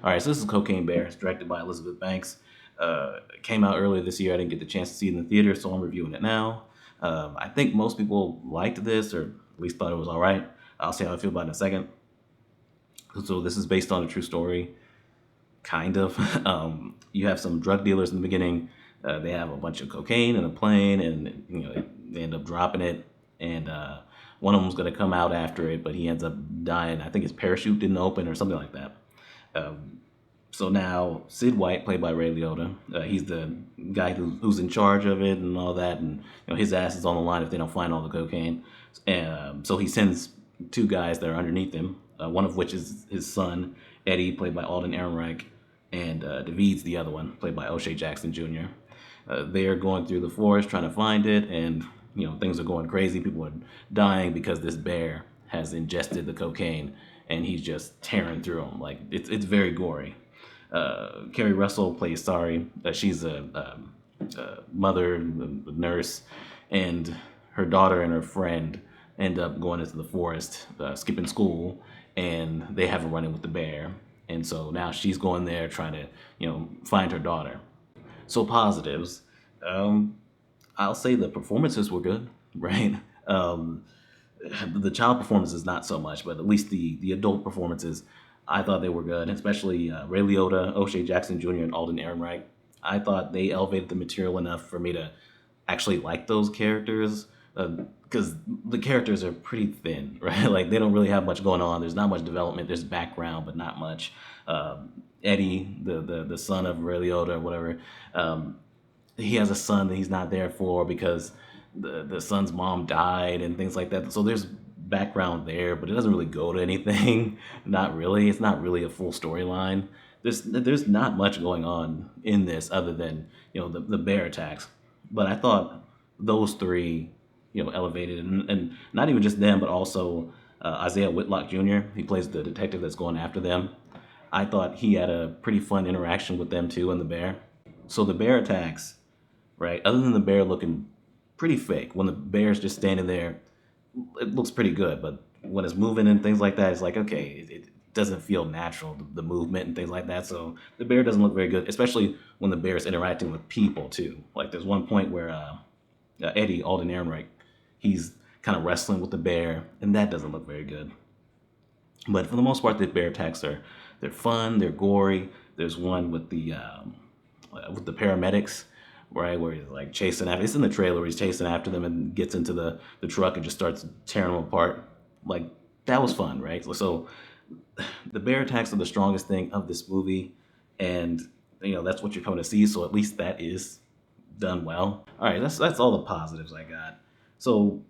All right, so this is Cocaine Bear. It's directed by Elizabeth Banks. It came out earlier this year. I didn't get the chance to see it in the theater, so I'm reviewing it now. I think most people liked this, or at least thought it was all right. I'll see how I feel about it in a second. So this is based on a true story, kind of. You have some drug dealers in the beginning. They have a bunch of cocaine in a plane, and they end up dropping it. And one of them's gonna come out after it, but he ends up dying. I think his parachute didn't open or something like that. So now Sid White, played by Ray Liotta, he's the guy who's in charge of it and all that, and his ass is on the line if they don't find all the cocaine. And so he sends two guys that are underneath him, one of which is his son Eddie, played by Alden Ehrenreich, and David's the other one, played by O'Shea Jackson Jr. They are going through the forest trying to find it, and things are going crazy. People are dying because this bear has ingested the cocaine, and he's just tearing through them. Like it's very gory. Kerry Russell plays Sari. She's a mother, a nurse, and her daughter and her friend end up going into the forest, skipping school, and they have a run-in with the bear. And so now she's going there trying to, find her daughter. So positives. Um, I'll say the performances were good, right? Um, the child performances not so much, but at least the adult performances, I thought they were good, especially Ray Liotta, O'Shea Jackson Jr., and Alden Ehrenreich. I thought they elevated the material enough for me to actually like those characters because the characters are pretty thin, right? Like they don't really have much going on. There's not much development. There's background, but not much. Eddie, the son of Ray Liotta or whatever, um, he has a son that he's not there for because the son's mom died and things like that. So there's background there, but it doesn't really go to anything. Not really. It's not really a full storyline. There's not much going on in this other than the bear attacks. But I thought those three elevated, and not even just them, but also Isaiah Whitlock Jr. He plays the detective that's going after them. I thought he had a pretty fun interaction with them too, and the bear. So the bear attacks, right? Other than the bear looking pretty fake, when the bear's just standing there, it looks pretty good. But when it's moving and things like that, it's like okay, it doesn't feel natural, the movement and things like that. So the bear doesn't look very good, especially when the bear is interacting with people too. Like there's one point where Eddie Alden Ehrenreich, he's kind of wrestling with the bear, and that doesn't look very good. But for the most part, the bear attacks are they're fun, they're gory. There's one with the paramedics, right, where he's like chasing after. It's in the trailer where he's chasing after them and gets into the truck and just starts tearing them apart. Like that was fun, right? So the bear attacks are the strongest thing of this movie, and that's what you're coming to see. So at least that is done well. All right, that's all the positives I got. So,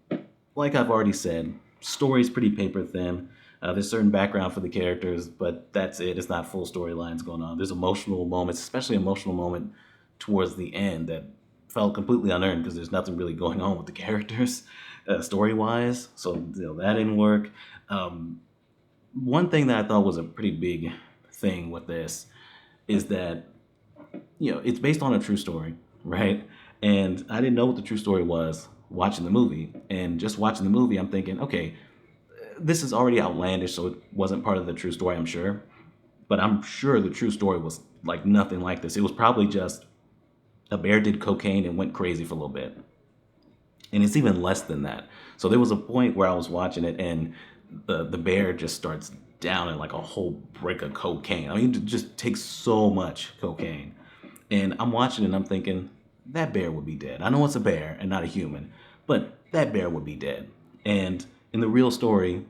like I've already said, story's pretty paper thin. There's certain background for the characters, but that's it. It's not full storylines going on. There's emotional moments, especially emotional moment towards the end that felt completely unearned because there's nothing really going on with the characters story wise. So that didn't work. Um, One thing that I thought was a pretty big thing with this is that it's based on a true story, right? And I didn't know what the true story was watching the movie. And just watching the movie, I'm thinking, okay, this is already outlandish, so it wasn't part of the true story, I'm sure. But I'm sure the true story was like nothing like this. It was probably just a bear did cocaine and went crazy for a little bit. And it's even less than that. So there was a point where I was watching it and the bear just starts down in like a whole brick of cocaine. I mean, it just takes so much cocaine. And I'm watching it and I'm thinking, that bear would be dead. I know it's a bear and not a human, but that bear would be dead. And in the real story,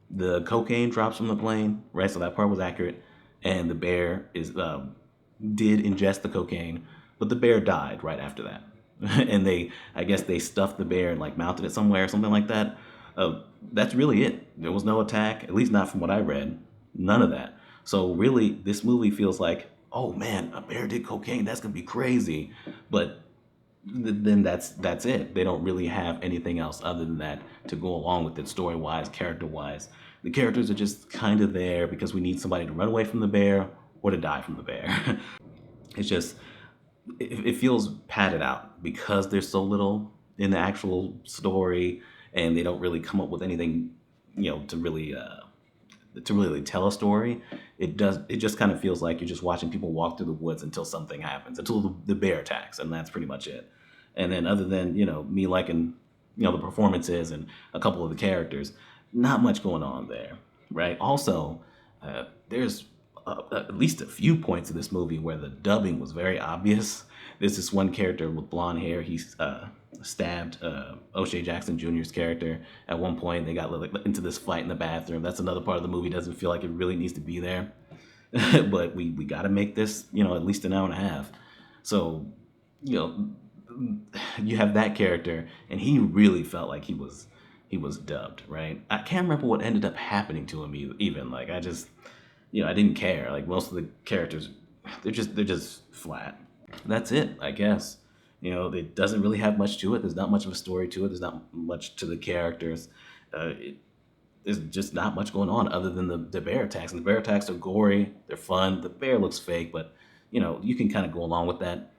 the cocaine drops from the plane, right? So that part was accurate. And the bear did ingest the cocaine, but the bear died right after that. And I guess they stuffed the bear and like mounted it somewhere or something like that. That's really it. There was no attack, at least not from what I read. None of that. So really, this movie feels like, oh man, a bear did cocaine. That's gonna be crazy. But then that's it. They don't really have anything else other than that to go along with it, story wise, character wise. The characters are just kind of there because we need somebody to run away from the bear or to die from the bear. It's just it feels padded out because there's so little in the actual story, and they don't really come up with anything, to really to really tell a story. It just kind of feels like you're just watching people walk through the woods until something happens, until the bear attacks, and that's pretty much it. And then other than, me liking, the performances and a couple of the characters, not much going on there, right? Also, there's at least a few points in this movie where the dubbing was very obvious. There's this one character with blonde hair. He's stabbed O'Shea Jackson Jr.'s character at one point. They got like, into this fight in the bathroom. That's another part of the movie doesn't feel like it really needs to be there. But we got to make this, at least an hour and a half. So, you know, you have that character, and he really felt like he was dubbed, right? I can't remember what ended up happening to him even. Like I just, I didn't care. Like most of the characters, they're just flat. That's it, I guess. It doesn't really have much to it. There's not much of a story to it. There's not much to the characters. There's just not much going on other than the bear attacks. And the bear attacks are gory. They're fun. The bear looks fake, but you can kind of go along with that.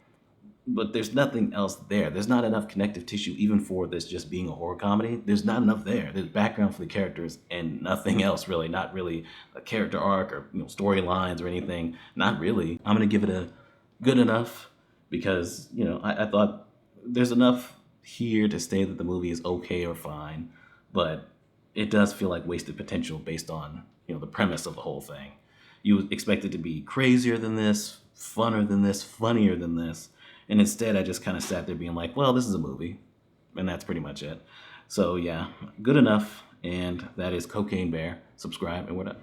But there's nothing else there. There's not enough connective tissue even for this just being a horror comedy. There's not enough there. There's background for the characters and nothing else really. Not really a character arc or storylines or anything. Not really. I'm gonna give it a good enough because I thought there's enough here to say that the movie is okay or fine, but it does feel like wasted potential based on the premise of the whole thing. You would expect it to be crazier than this, funner than this, funnier than this. And instead, I just kind of sat there being like, well, this is a movie. And that's pretty much it. So, yeah, good enough. And that is Cocaine Bear. Subscribe and we're done.